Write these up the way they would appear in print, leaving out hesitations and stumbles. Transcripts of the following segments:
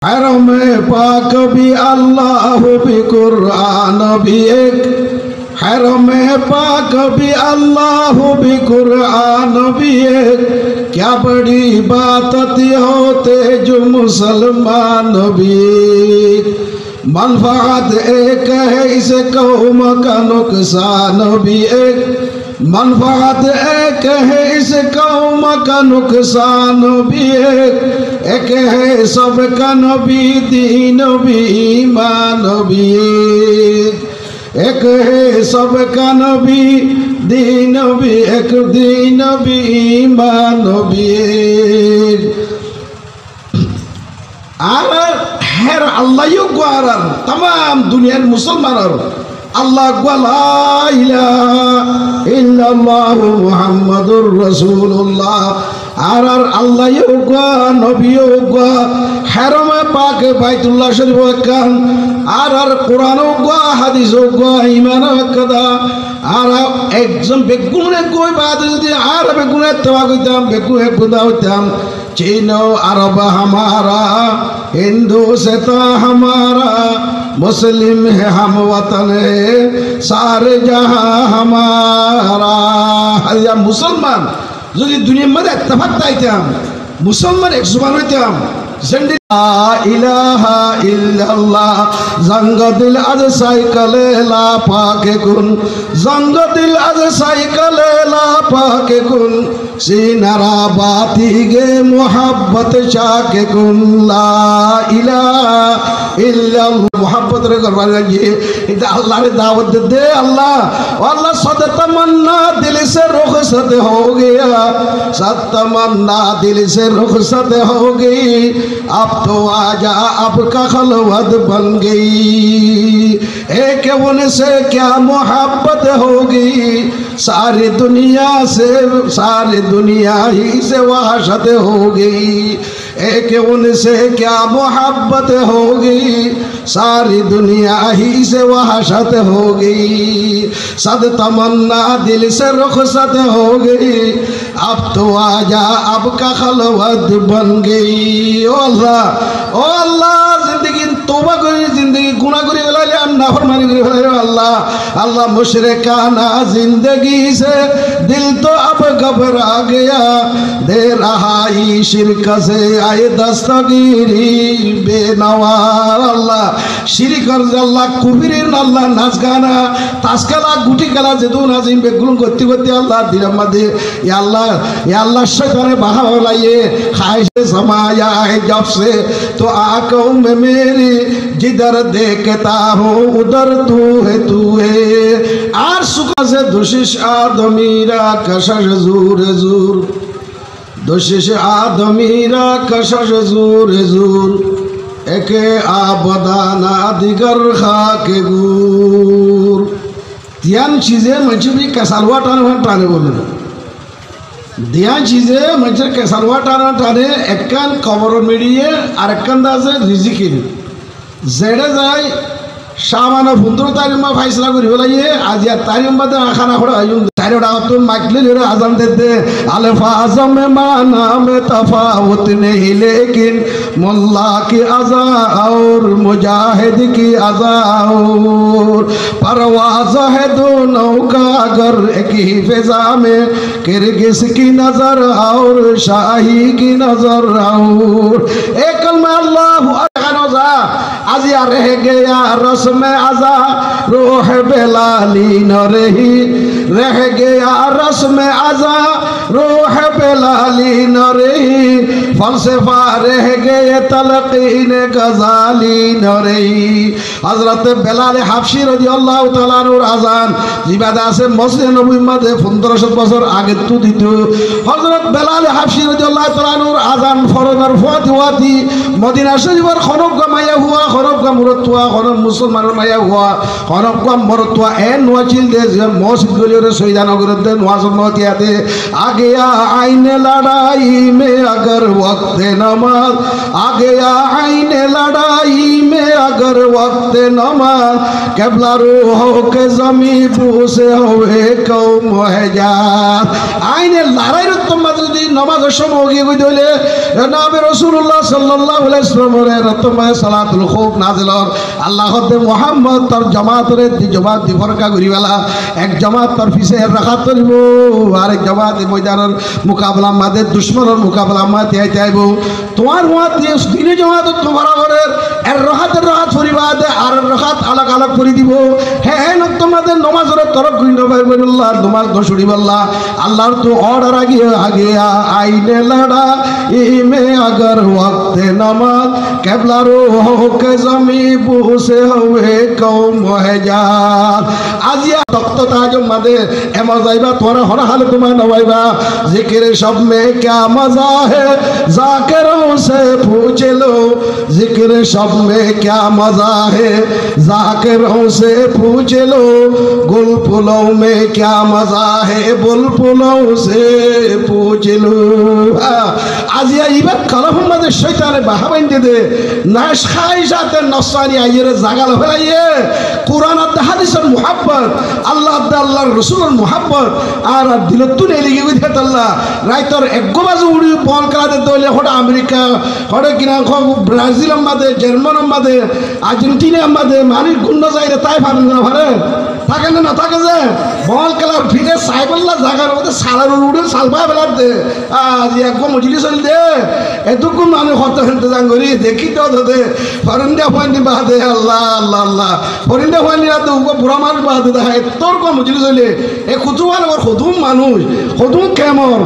हरम पाक भी अल्लाह भी कुरान भी एक, हरम पाक भी अल्लाह भी कुरान भी एक। क्या बड़ी बात होते जो मुसलमान भी। मनफात एक है इस कौम का नुकसान भी एक, मनफात एक है इस कौम का नुकसान भी एक है सबका नबी दीन भी ईमान भी एक है सबका नबी दीन भी एक, दीन भी ईमान भी एक। আর হের আল্লাহ গোয়ারার तमाम দুনিয়ার মুসলমানের আল্লাহ লা ইলাহা ইল্লাল্লাহ মুহাম্মাদুর রাসূলুল্লাহ। আর আল্লাহ গোয়া নবী গোয়া হেরমে পাকে বাইতুল্লাহ শরীফ কান আর কোরআন গোয়া হাদিস গোয়া ঈমান কাদা। আর একজন বেগুনে কই বাদ যদি আর বেগুনে তোয়া কইতাম বেগুনে খুদা হইতাম। चीनो अरब हमारा, हिंदू से तो हमारा, मुस्लिम है हम वतन है सारे जहां हमारा। या मुसलमान जो दुनिया में इत्तेफाक ताइताम मुसलमान एक जुबान होइताम झंडी ला इलाहा इल्लल्लाह। जंग दिल आज साइकिले ला पाके कुन, जंग दिल आज साइकिले ला पाके कुन। सीनारा बाती गे मोहब्बत चाके कुन ला इलाहा इल्लल्लाह। मोहब्बत रे करवाने ये इधर अल्लाह ने दावत दे अल्लाह अल्लाह सद तमन्ना दिल से रुखसत हो गया, सद तमन्ना दिल से रुखसत हो गई। अब तो आजा अब का खलवत बन गई। एक उनसे क्या मोहब्बत होगी, सारी दुनिया से सारी दुनिया ही से वहशत हो गई। एक उनसे क्या मोहब्बत होगी, सारी दुनिया ही से वहशत हो गई। सद तमन्ना दिल से रुखसत हो गई। अब तो आजा अब का खलवत बन गई। ओ अल्लाह जिंदगी तौबा करी जिंदगी गुनाह करी फैलाइले नाफरमानी करी फैलाइले अल्लाह अल्लाह मुशरिकाना जिंदगी से दिल तो अब घबरा गया। दे रहा ही शिरक से आए दस्तगीरी बेनवार। अल्लाह शिरिक और अल्लाह कुबिरिन अल्लाह नाच गाना तासकाला गुटी कला जेदू नाजिम बेगुल करते करते अल्लाह दिल मदे या अल्लाह शैताने बहा लाइए ख्वाहिश समाया है जब से तो आंखों में मेरी जिधर देखता हूँ उधर तू है। आर सुखा से दुशिश आदमीरा कशश जूर जूर, दुशिश आदमीरा कशश जूर जूर। एके आबदाना दिगर खाके गुर। त्यान चीजें म्हणजे भी कसालवा टाने बोले दिया चीजें म्हणजे कसालवा टाने एकान कवर मिडिये और एकान दासे रिजिकिन जेडे जाय शामाना 15 तारीख में फैसला करी बोलाइए आज या तारीख में खाना खड़ा आयुन तारीख डाल तो माइकले ले रहे आज़म देते अल्फाज़ में माना में तफावत नहीं लेकिन मुल्ला की अज़ा और मुजाहिद की अज़ा और परवाज़ है दोनों का अगर एक ही फ़िज़ा में किरगिज़ की नज़र और शाही की नज़र और एक में अल्लाह आजिया रह गया रस्म आजा रोह बेलाली न रही, रह गया रस्म आजा रोह बेलाली न रही। फलसफा रह गए तलकीन गजाली न रही। हजरत बेलाल हाफशी রাদিয়াল্লাহু তাআলা আনহুর আযান জিবাদা আছে মসজিদে নববীর মধ্যে 1500 বছর আগে তো দিত। হযরত বেলাল হাফশী রাদিয়াল্লাহু তাআলা আনহুর আযান ফরজের ফাতিওয়াতি মদিনা শরীফের খনবগা মাইয়া হুয়া খনবগা মুরতুয়া খনব মুসলমানের মাইয়া হুয়া খনবগা মুরতুয়া এন ওয়াচিল দে মসজিদ গলিরে সৈয়দানগরের দে নওয়াজমতিয়াতে আগে আইনে লড়াই মে अगर वक्त नमाज आ गया आईने लड़ाई में अगर अगर वक्त नमाज क़िबला रूहों के ज़मीं पूसे हुए कौम है जात आईने लड़ाई रत्तमाद যদি নামাজের সময় গিয়ে কইলে জনাবে রাসূলুল্লাহ সাল্লাল্লাহু আলাইহি ওয়াসাল্লামের রত্তমায় সালাতুল খুব নাজিল আল্লাহ হতে মুহাম্মদ তার জামাতের জামাত দি ফরকা করিবালা এক জামাত তার পিছে রাখাত করিব আর এক জামাত ময়দানের মোকাবেলা মাদে দুশমনের মোকাবেলা মাতে আইব তোমার ওয়াত দিনে জামাত তোমার ঘরের এর রাহাতের রাহাত পরিবাদে আর রাহাত আলাদা আলাদা করে দিব হ্যাঁ তোমাদের নামাজের তরক কইন ভাই বল্লাহ নামাজ দশড়ি বল্লাহ আল্লাহর তো অর্ডার आगे आईने लड़ा इमे अगर वक्त नमाज क़िबला रूहों के ज़मीं पूसे हुए कौम है जात आजिया तख्त ताज मदे ए मज़ाइबा तोरा हर हाल तुम्हें नवाइबा जिक्र शब में क्या मज़ा है ज़ाकिरों से पूछ लो जिक्र शब में क्या मज़ा है ज़ाकिरों से पूछ लो गुल फूलों में क्या मज़ा है बुलबुलों से पूछ लो आजिया इबाद कलम मदे शैताने बहाबाइन दे नाश खाई जाते नस्वानी आये जागल होइए कुरान और हदीसर मुहब्बत अल्लाह अल्लाह रसूलर मुहब्बत आर दिलतु ने लिखि गई अल्लाह राइटर एक बाजू उड़ी बॉल करा दे दोले होड़ा अमेरिका होड़ा किना खो ब्राजील मदे जर्मन मदे अर्जेंटीना मदे मानी गुंडा जाइरे ताई फारन ना फारे থাকে না থাকে যে বল খেলা ফিরে সাইবল্লা জায়গার মধ্যে সালার উড়ে সালবা বেলাতে আজ একদম মজলি চল দে এতটুকু মানুষ হতে হতে জাঙ্গরি দেখি তো দে ফরিন্দা ফানি বাদে আল্লাহ আল্লাহ আল্লাহ ফরিন্দা ফানি রাতে উগো বুড়া মানুষ বাদে দেখায় তোর কো মজলি চলে এ খুতুমান ওর খুতুম মানুষ খুতুম কেমন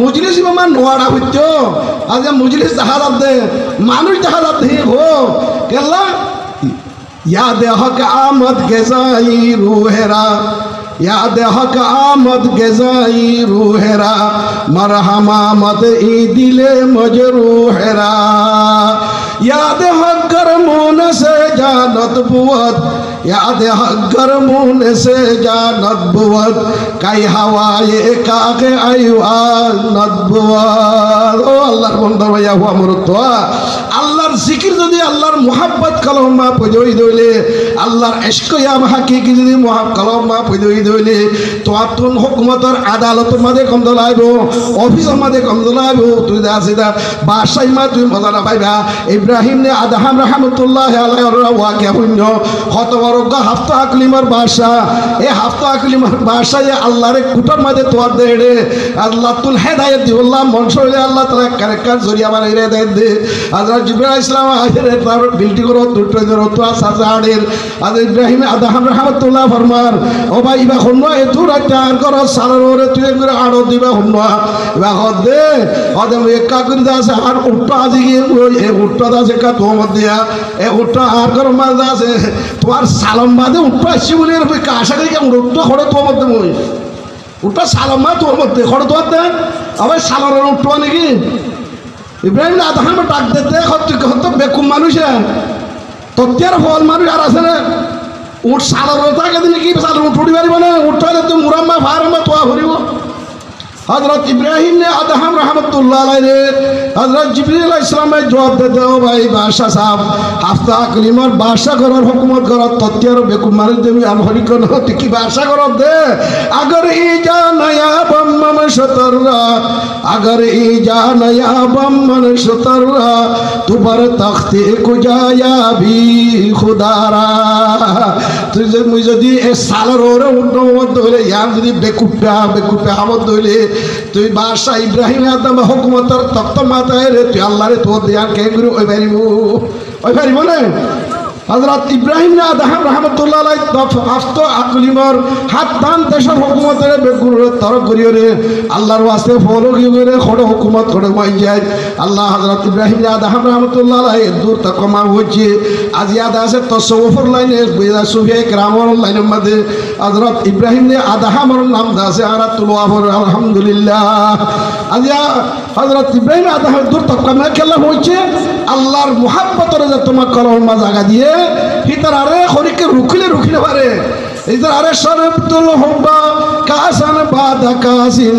মজলিস মান নোয়াড়া হইতো আজ মজলিস দেখা দে মানুষ দেখা দে হো কেলা याद हक आमद गजाई रूहेरा याद हक आमद गजाई रूहेरा मरहमा मत ई दिले मजरूहेरा याद हक गरमून से जानत बुवत याद हक गरमून से जानत बुवत कई हवाए काके आयुआल नत बुवत ओ अल्लाहर बंदा भैया हुआ मुरतवा अल्लाहर जिक्र যদি আল্লাহর মুহাব্বত কলমা পয়দই দইলে আল্লাহর ইশক ইয়া হাকিকি যদি কলমা পয়দই দইলে তোয়াতুন হুকুমতের আদালতের মধ্যে কম দলাইব অফিসের মধ্যে কম দলাইব তুই দাসিদা বাসায় মা তুই মজা না পাইবা ইব্রাহিম নে আদহাম রাহমাতুল্লাহ আলাইহির ওয়াকিয়া হইন কত বড় হাফতা আকলিমার বাসা এই হাফতা আকলিমার বাসায় আল্লাহর কুটার মধ্যে তোয়ার দেড়ে আল্লাহ তুল হেদায়েত দিউল্লাহ মনসুরে আল্লাহ তাআলা কারেকার জরিয়া বানাইরে দেয় দে হযরত জিবরাইল ইসলাম আখিরে তার বিলটি করো দুটো ধরো তো সাজাড়ের আজ ইব্রাহিম আদহাম রাহমাতুল্লাহ ফরমান ও ভাই ইবা হন্না এতু রাতার করো সালরে তুই করে আড়ো দিবা হন্না ইবা হদে হদে একা করে দাস আর উঠটা আজি এ উঠটা দাস একা তো মধ্যে এ উঠটা আর করো মাল দাস তোমার সালাম বাদে উঠটা আসি বলে রবে কাশা করে কেমন উঠটা খড়ে তো মধ্যে মই উঠটা সালাম মা তোর মধ্যে খড়ে তো আতে আবার সালারের উঠটা নাকি ইব্রাহিম আদহাম ডাক দিতে কত বেকুম মানুষ তত্যার ফল মানুষ আর আছে না উঠ সালার থাকে দিলে কি সালার উঠ উঠি পারিব না উঠালে তো মুরাম্মা ফারাম্মা তোয়া ভরিব হযরত ইব্রাহিম ने আদহাম রাহমাতুল্লাহ আলাইহি হযরত জিবরিল ইসলামের জবাব দিতে ও ভাই বাদশা সাহেব হাফতা আকলিমার বাদশা করার হুকুমত করার তত্যার বেকুম মানুষ দেবি আর হরি কোন কি বাদশা করব দে अगर ई जानया बम्मन शतरा अगर ई जानया बम्मन शतरा तू पर तख्ते कुजाया भी खुदारा তুই যে মুই যদি এ সালার ওরে উঠনো দইলে ইয়ার যদি বেকুপা আমদ দইলে তুই বাদশা ইব্রাহিম আদম হুকুমতের তক্ত মাথায় রে তুই আল্লাহরে তোর ধ্যান কে গুরু ওই পারিব না হযরত ইব্রাহিম আদহাম রাহমাতুল্লাহ আলাইহি আফতো আকলিমর হাত দান দেশের হুকুমতের বেগুর তরক করিও রে আল্লাহর ওয়াস্তে ফলো করে খড় হুকুমত করে মাই যায় আল্লাহ হযরত ইব্রাহিম আদহাম রাহমাতুল্লাহ আলাইহি দূর তক মা হচ্ছে আজ ইয়াদ আছে তাসাউফর লাইনে বিদা সুফিয়া کرامর লাইনের মধ্যে হযরত ইব্রাহিম আদহামর নাম আছে আরাতুল ওয়াফর আলহামদুলিল্লাহ আজ হযরত ইব্রাহিম আদহাম দূর তক মা খেলা হচ্ছে আল্লাহর মুহাব্বতের যে তোমার কলমা জায়গা দিয়ে ভিতর আরে খরিকে রুখিলে পারে ইদার আরে শরবতুল হুব্বা কাসান বাদা কাসিন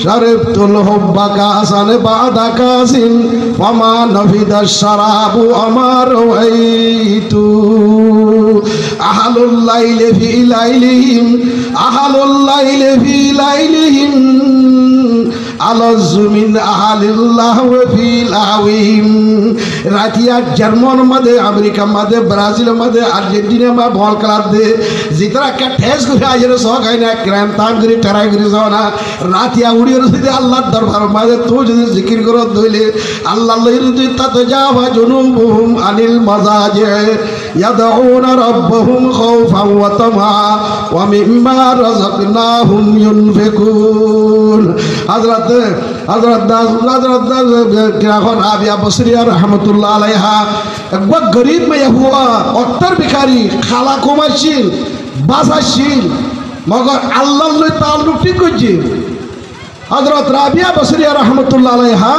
শরবতুল হুব্বা কাসান বাদা কাসিন ওমা নফিদাশ শারাবু আমার ওয়াইতু আহলুল লাইলি ফি লাইলিহিম আহলুল লাইলি ফি লাইলিহিম আলাযু মিন আহলিল্লাহ ওয়া ফি লাহওয়িহিম। রাতিয়া জার্মান মাঝে আমেরিকা মাঝে ব্রাজিল মাঝে আর্জেন্টিনা মা বল খেলার দে জিতরা কে ঠেস করে আজের সগাই না ক্রাম তাং করে টেরাই করে যাওয়া রাতিয়া উড়িয়ে যদি আল্লাহর দরবার মাঝে তো যদি জিকির করো দইলে আল্লাহ লইরুদি তাতে যাওয়া জুনুবুহুম আনিল মাজাজে ইয়াদউনা রাব্বাহুম খাউফান ওয়া তামা ওয়া মিম্মা রাযাকনাহুম ইউনফিকুন। হযরত রাবিয়া বসরিয়া রহমতুল্লাহ আলাইহা একবার গরিব মেয়ে হুয়া অত্তর ভিখারি খালা কমাইছিল বাজাইছিল মগর আল্লাহ লই তাল্লুক ঠিক করছে। হযরত রাবিয়া বসরিয়া রহমতুল্লাহ আলাইহা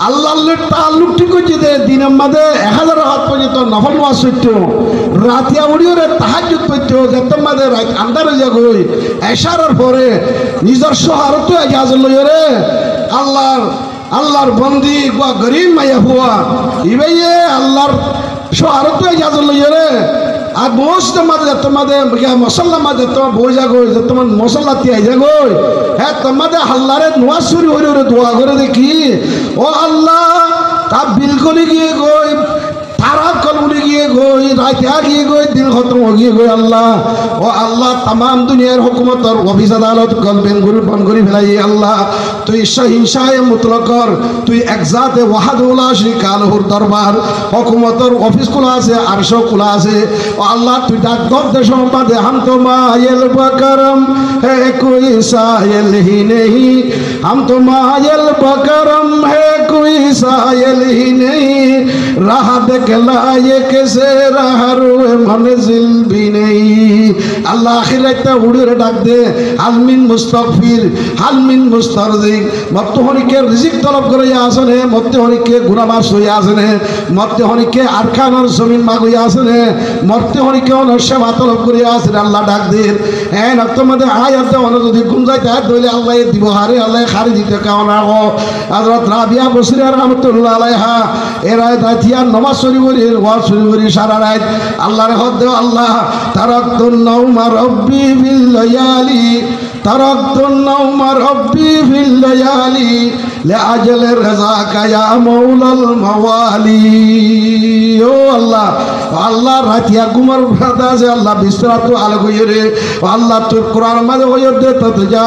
আল্লাহ তাল্লুক ঠিক করছে যে দিনের মাঝে 1000 রাত পর্যন্ত নফল নামাজ পড়তো রাতিয়া উড়িয়ে তাহাজ্জুদ পড়তো যেতে মাঝে রাত আন্ধার হয়ে গই এশারের পরে নিজের শহরত এজাজ লইয়ে রে আল্লাহর বন্দি বা গরিব মাইয়া হুয়া ইবাইয়ে আল্লাহর শহরত এজাজ লইয়ে রে আর বসতে মাঝে তোমাদের মশলা মাঝে তোমার বই যাগই যে তোমার মশলা তিয়াই যাগই হ্যাঁ তোমাদের আল্লাহরে নোয়া শুরু হইলে দোয়া করে দেখি ও আল্লাহ তা বিলকলি গিয়ে গই তারা কলগুলি গিয়ে গই রাইতা গিয়ে গই দিল খতম গিয়ে গই আল্লাহ ও আল্লাহ তাম দুনিয়ার হুকুমতর অফিস আদালত কলবেন গুরু বন করি ফেলাই আল্লাহ তুই সহিংসায় মুতলকর তুই একজাতে ওয়াহাদুল্লাহ শ্রী কালহুর দরবার হুকুমতর অফিস খোলা আছে আরশ খোলা আছে ও আল্লাহ তুই ডাক দেশ সম্পাদে হাম তো মায়েল বকরম হে কোই সায়েল হি নেহি হাম তো মায়েল বকরম হে কোই সায়েল হি নেহি রাহ দেখ লায়ক সে রাহরুয়ে মনজিল ভি নেই। আল্লাহ আখিরাতে উড়ে ডাক দে হালমিন মুস্তাগফির হালমিন মুস্তারজিক মত্তে হরিকে রিজিক তলব করে আসনে মত্তে হরিকে গুনাহমাফ হয়ে আসনে মত্তে হরিকে আরকানোর জমিন মাগুই আসনে মত্তে হরিকে অনর সেবা তলব করে আসনে আল্লাহ ডাক দে হ্যাঁ নক্তমদে আয়াতে অন যদি গুঞ্জাইতে দইলে আল্লাহ দিব হারে আল্লাহ খারি দিতে কাওনা গো। হযরত রাবিয়া বসরিয়া রাহমাতুল্লাহ আলাইহা এরা দাতিয়া নামাজ সারা রাত আল্লাহর হদ আল্লাহ তারাক্তুন নাওমা রব্বি ফিল লায়ালি তারাক্তুন নাওমা রব্বি ফিল লায়ালি লাআজল রাযাকা ইয়া মাওলাল মাওয়ালি। ও আল্লাহ আল্লাহ রাতিয়া ঘুমার ভাদা যে আল্লাহ বিসরাত আলো গইরে আল্লাহ তোর কোরআন মাঝে হইতে তত যা